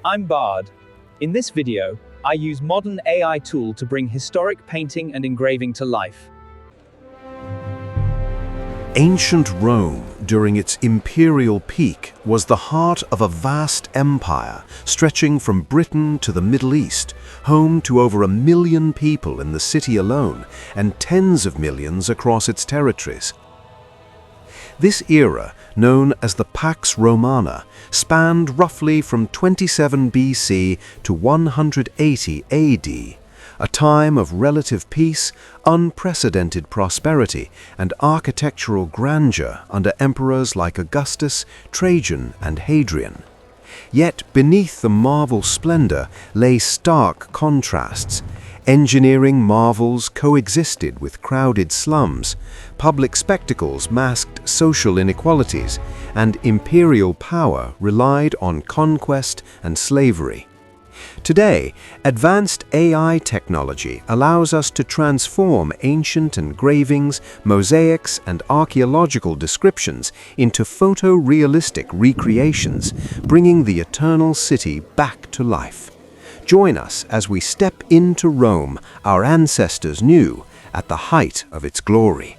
I'm Bard. In this video, I use modern AI tool to bring historic painting and engraving to life. Ancient Rome, during its imperial peak, was the heart of a vast empire stretching from Britain to the Middle East, home to over 1 million people in the city alone and tens of millions across its territories. This era, known as the Pax Romana, spanned roughly from 27 BC to 180 AD, a time of relative peace, unprecedented prosperity, and architectural grandeur under emperors like Augustus, Trajan, and Hadrian. Yet beneath the marble splendor lay stark contrasts. Engineering marvels coexisted with crowded slums, public spectacles masked social inequalities, and imperial power relied on conquest and slavery. Today, advanced AI technology allows us to transform ancient engravings, mosaics, and archaeological descriptions into photorealistic recreations, bringing the eternal city back to life. Join us as we step into Rome our ancestors knew at the height of its glory.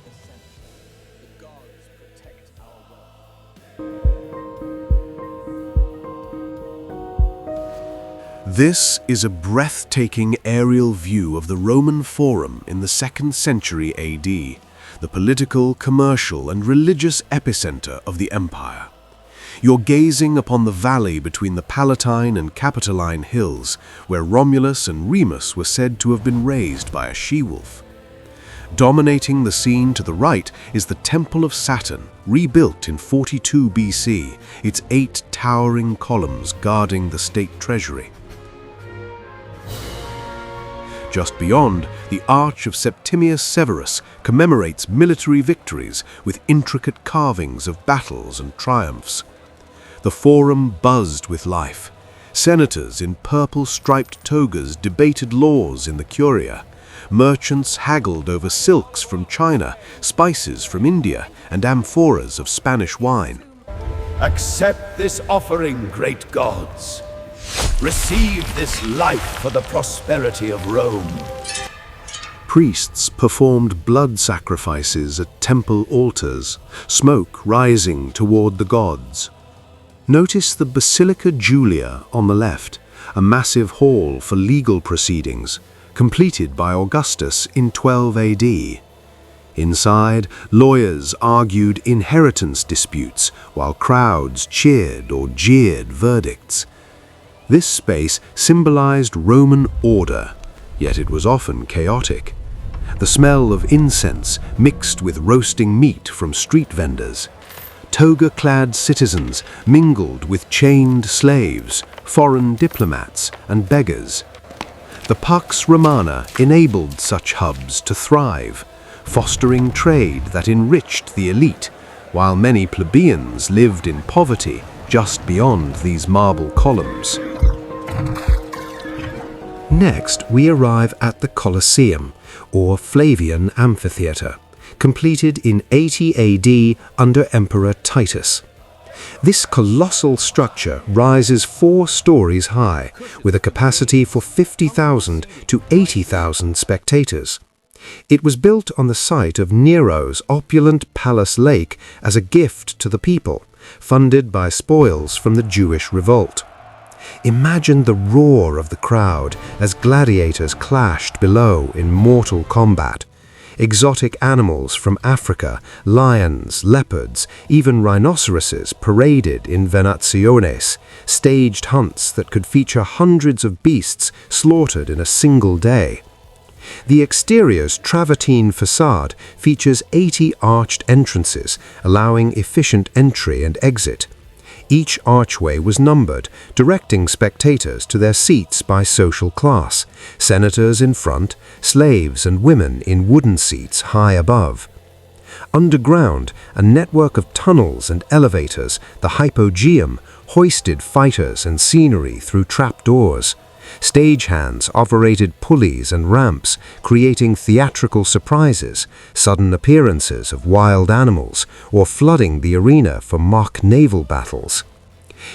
This is a breathtaking aerial view of the Roman Forum in the 2nd century AD, the political, commercial, and religious epicenter of the empire. You're gazing upon the valley between the Palatine and Capitoline hills, where Romulus and Remus were said to have been raised by a she-wolf. Dominating the scene to the right is the Temple of Saturn, rebuilt in 42 BC, its 8 towering columns guarding the state treasury. Just beyond, the Arch of Septimius Severus commemorates military victories with intricate carvings of battles and triumphs. The Forum buzzed with life. Senators in purple-striped togas debated laws in the Curia. Merchants haggled over silks from China, spices from India, and amphoras of Spanish wine. Accept this offering, great gods. Receive this life for the prosperity of Rome. Priests performed blood sacrifices at temple altars, smoke rising toward the gods. Notice the Basilica Julia on the left, a massive hall for legal proceedings, completed by Augustus in 12 AD. Inside, lawyers argued inheritance disputes, while crowds cheered or jeered verdicts. This space symbolized Roman order, yet it was often chaotic. The smell of incense mixed with roasting meat from street vendors. Toga-clad citizens mingled with chained slaves, foreign diplomats, and beggars. The Pax Romana enabled such hubs to thrive, fostering trade that enriched the elite, while many plebeians lived in poverty just beyond these marble columns. Next, we arrive at the Colosseum, or Flavian Amphitheatre, completed in 80 AD under Emperor Titus. This colossal structure rises 4 stories high, with a capacity for 50,000 to 80,000 spectators. It was built on the site of Nero's opulent palace lake as a gift to the people, funded by spoils from the Jewish revolt. Imagine the roar of the crowd as gladiators clashed below in mortal combat. Exotic animals from Africa, lions, leopards, even rhinoceroses paraded in venationes, staged hunts that could feature hundreds of beasts slaughtered in a single day. The exterior's travertine facade features 80 arched entrances, allowing efficient entry and exit. Each archway was numbered, directing spectators to their seats by social class, senators in front, slaves and women in wooden seats high above. Underground, a network of tunnels and elevators, the hypogeum, hoisted fighters and scenery through trapdoors. Stagehands operated pulleys and ramps, creating theatrical surprises, sudden appearances of wild animals, or flooding the arena for mock naval battles.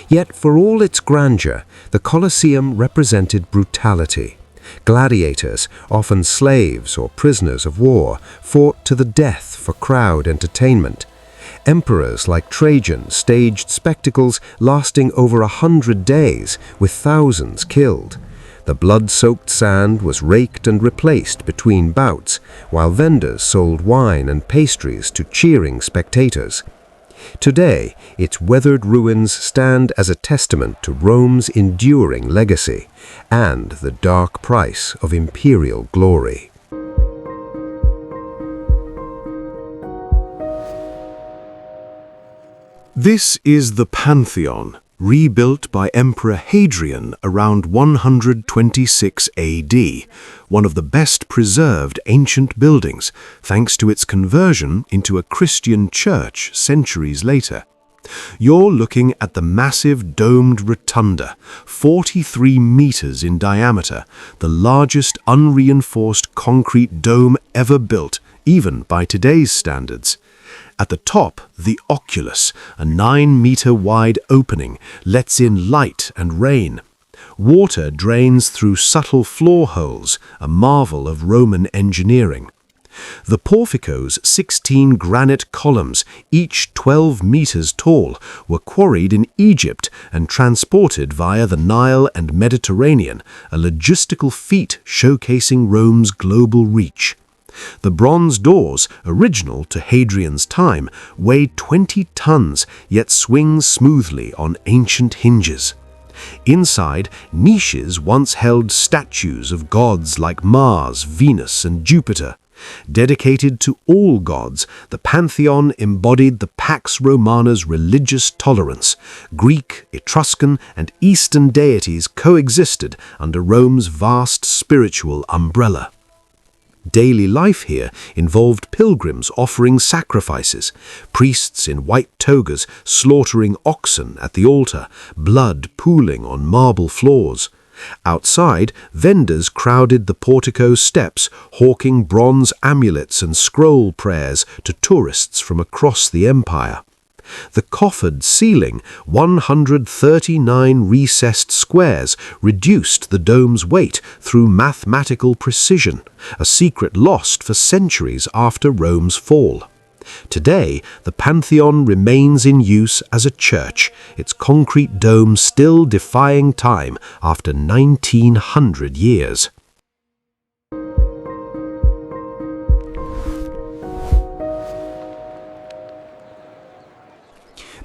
Yet for all its grandeur, the Colosseum represented brutality. Gladiators, often slaves or prisoners of war, fought to the death for crowd entertainment. Emperors like Trajan staged spectacles lasting over 100 days, with thousands killed. The blood-soaked sand was raked and replaced between bouts, while vendors sold wine and pastries to cheering spectators. Today, its weathered ruins stand as a testament to Rome's enduring legacy and the dark price of imperial glory. This is the Pantheon, rebuilt by Emperor Hadrian around 126 AD, one of the best preserved ancient buildings, thanks to its conversion into a Christian church centuries later. You're looking at the massive domed rotunda, 43 meters in diameter, the largest unreinforced concrete dome ever built, even by today's standards. At the top, the oculus, a 9-meter-wide opening, lets in light and rain. Water drains through subtle floor holes, a marvel of Roman engineering. The portico's 16 granite columns, each 12 meters tall, were quarried in Egypt and transported via the Nile and Mediterranean, a logistical feat showcasing Rome's global reach. The bronze doors, original to Hadrian's time, weigh 20 tons, yet swing smoothly on ancient hinges. Inside, niches once held statues of gods like Mars, Venus, and Jupiter. Dedicated to all gods, the Pantheon embodied the Pax Romana's religious tolerance. Greek, Etruscan, and Eastern deities coexisted under Rome's vast spiritual umbrella. Daily life here involved pilgrims offering sacrifices, priests in white togas slaughtering oxen at the altar, blood pooling on marble floors. Outside, vendors crowded the portico's steps, hawking bronze amulets and scroll prayers to tourists from across the empire. The coffered ceiling, 139 recessed squares, reduced the dome's weight through mathematical precision, a secret lost for centuries after Rome's fall. Today, the Pantheon remains in use as a church, its concrete dome still defying time after 1900 years.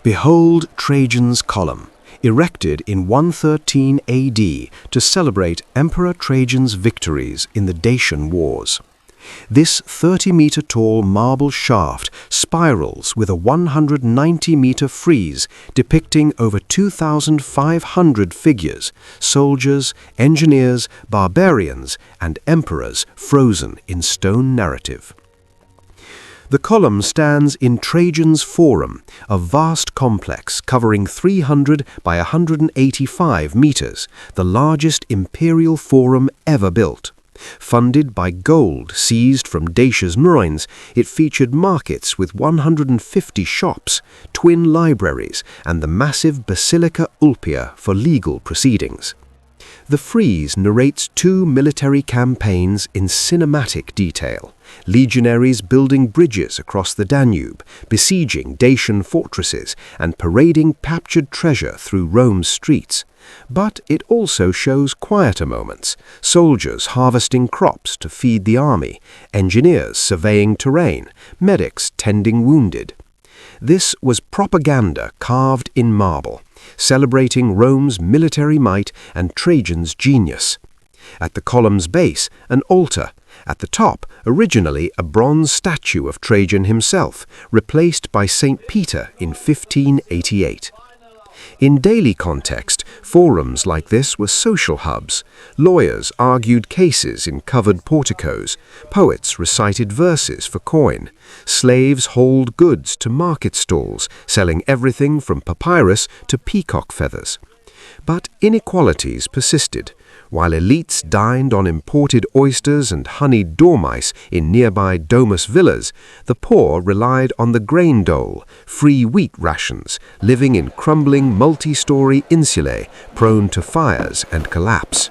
Behold Trajan's Column, erected in 113 AD to celebrate Emperor Trajan's victories in the Dacian Wars. This 30-meter-tall marble shaft spirals with a 190-meter frieze depicting over 2,500 figures, soldiers, engineers, barbarians, and emperors frozen in stone narrative. The column stands in Trajan's Forum, a vast complex covering 300 by 185 meters, the largest imperial forum ever built. Funded by gold seized from Dacia's mines, it featured markets with 150 shops, twin libraries, and the massive Basilica Ulpia for legal proceedings. The frieze narrates 2 military campaigns in cinematic detail, legionaries building bridges across the Danube, besieging Dacian fortresses, and parading captured treasure through Rome's streets. But it also shows quieter moments, soldiers harvesting crops to feed the army, engineers surveying terrain, medics tending wounded. This was propaganda carved in marble, celebrating Rome's military might and Trajan's genius. At the column's base, an altar. At the top, originally a bronze statue of Trajan himself, replaced by St. Peter in 1588. In daily context, forums like this were social hubs. Lawyers argued cases in covered porticos. Poets recited verses for coin. Slaves hauled goods to market stalls, selling everything from papyrus to peacock feathers. But inequalities persisted. While elites dined on imported oysters and honeyed dormice in nearby domus villas, the poor relied on the grain dole, free wheat rations, living in crumbling multi-story insulae prone to fires and collapse.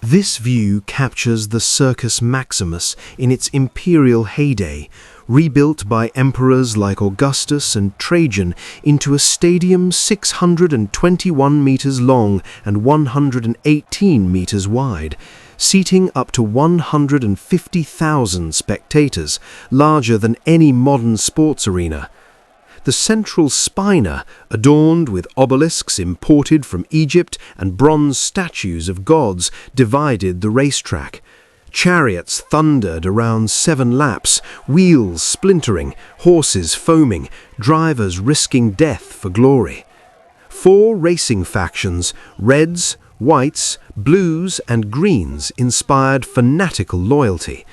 This view captures the Circus Maximus in its imperial heyday, rebuilt by emperors like Augustus and Trajan into a stadium 621 meters long and 118 meters wide, seating up to 150,000 spectators, larger than any modern sports arena. The central spina, adorned with obelisks imported from Egypt and bronze statues of gods, divided the racetrack. Chariots thundered around 7 laps, wheels splintering, horses foaming, drivers risking death for glory. 4 racing factions, reds, whites, blues and greens, inspired fanatical loyalty.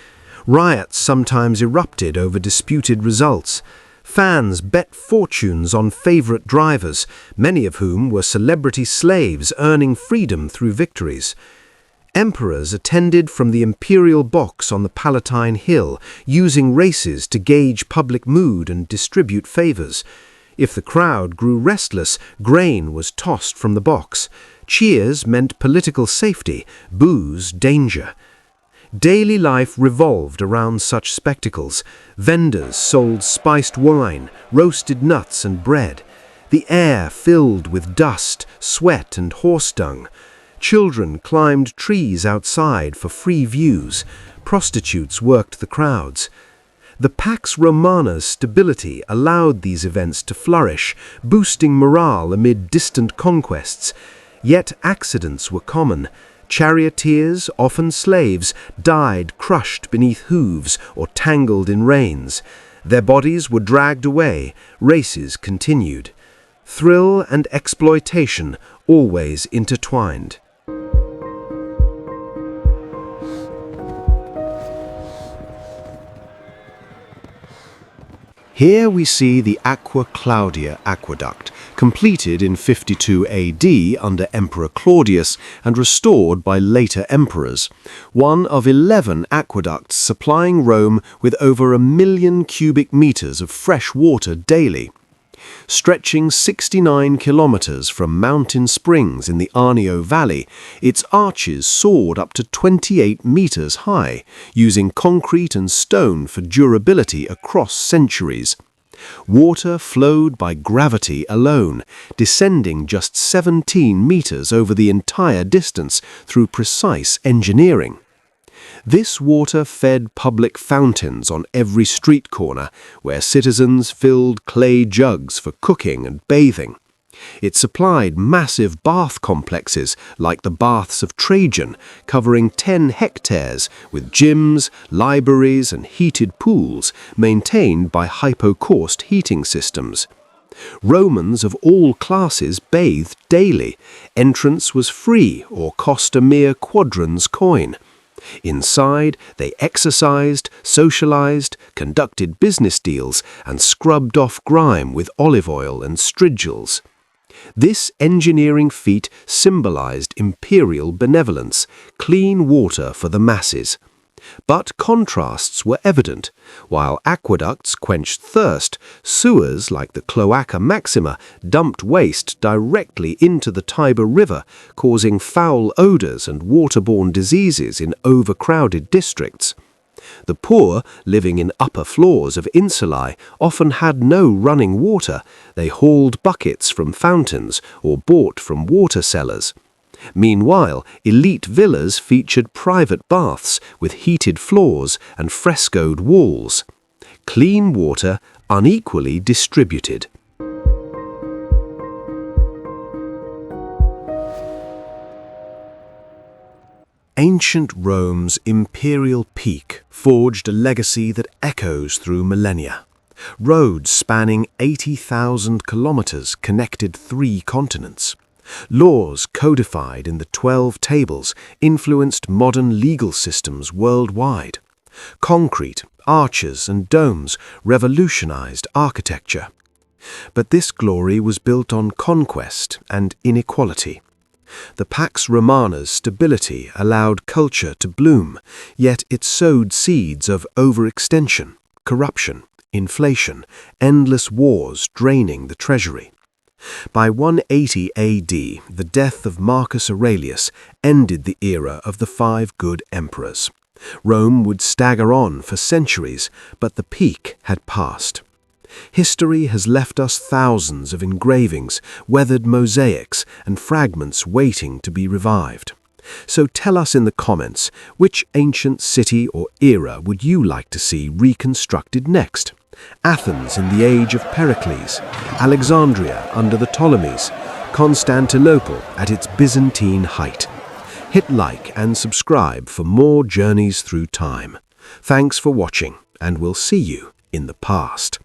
Riots sometimes erupted over disputed results. Fans bet fortunes on favorite drivers, many of whom were celebrity slaves earning freedom through victories. Emperors attended from the imperial box on the Palatine Hill, using races to gauge public mood and distribute favors. If the crowd grew restless, grain was tossed from the box. Cheers meant political safety, boos danger. Daily life revolved around such spectacles. Vendors sold spiced wine, roasted nuts and bread. The air filled with dust, sweat and horse dung. Children climbed trees outside for free views. Prostitutes worked the crowds. The Pax Romana's stability allowed these events to flourish, boosting morale amid distant conquests. Yet accidents were common. Charioteers, often slaves, died crushed beneath hooves or tangled in reins. Their bodies were dragged away, races continued. Thrill and exploitation always intertwined. Here we see the Aqua Claudia aqueduct, completed in 52 AD under Emperor Claudius and restored by later emperors, one of 11 aqueducts supplying Rome with over 1 million cubic meters of fresh water daily. Stretching 69 kilometers from mountain springs in the Arno Valley, its arches soared up to 28 meters high, using concrete and stone for durability across centuries. Water flowed by gravity alone, descending just 17 meters over the entire distance through precise engineering. This water fed public fountains on every street corner, where citizens filled clay jugs for cooking and bathing. It supplied massive bath complexes like the Baths of Trajan, covering 10 hectares, with gyms, libraries and heated pools maintained by hypocaust heating systems. Romans of all classes bathed daily. Entrance was free or cost a mere quadrans coin. Inside, they exercised, socialized, conducted business deals, and scrubbed off grime with olive oil and strigils. This engineering feat symbolized imperial benevolence, clean water for the masses. But contrasts were evident. While aqueducts quenched thirst, sewers like the Cloaca Maxima dumped waste directly into the Tiber River, causing foul odors and waterborne diseases in overcrowded districts. The poor, living in upper floors of insulae, often had no running water. They hauled buckets from fountains or bought from water cellars. Meanwhile, elite villas featured private baths with heated floors and frescoed walls. Clean water unequally distributed. Ancient Rome's imperial peak forged a legacy that echoes through millennia. Roads spanning 80,000 kilometers connected 3 continents. Laws codified in the 12 tables influenced modern legal systems worldwide. Concrete, arches and domes revolutionized architecture. But this glory was built on conquest and inequality. The Pax Romana's stability allowed culture to bloom, yet it sowed seeds of overextension, corruption, inflation, endless wars draining the treasury. By 180 AD, the death of Marcus Aurelius ended the era of the 5 good emperors. Rome would stagger on for centuries, but the peak had passed. History has left us thousands of engravings, weathered mosaics, and fragments waiting to be revived. So tell us in the comments, which ancient city or era would you like to see reconstructed next? Athens in the age of Pericles, Alexandria under the Ptolemies, Constantinople at its Byzantine height. Hit like and subscribe for more journeys through time. Thanks for watching, and we'll see you in the past.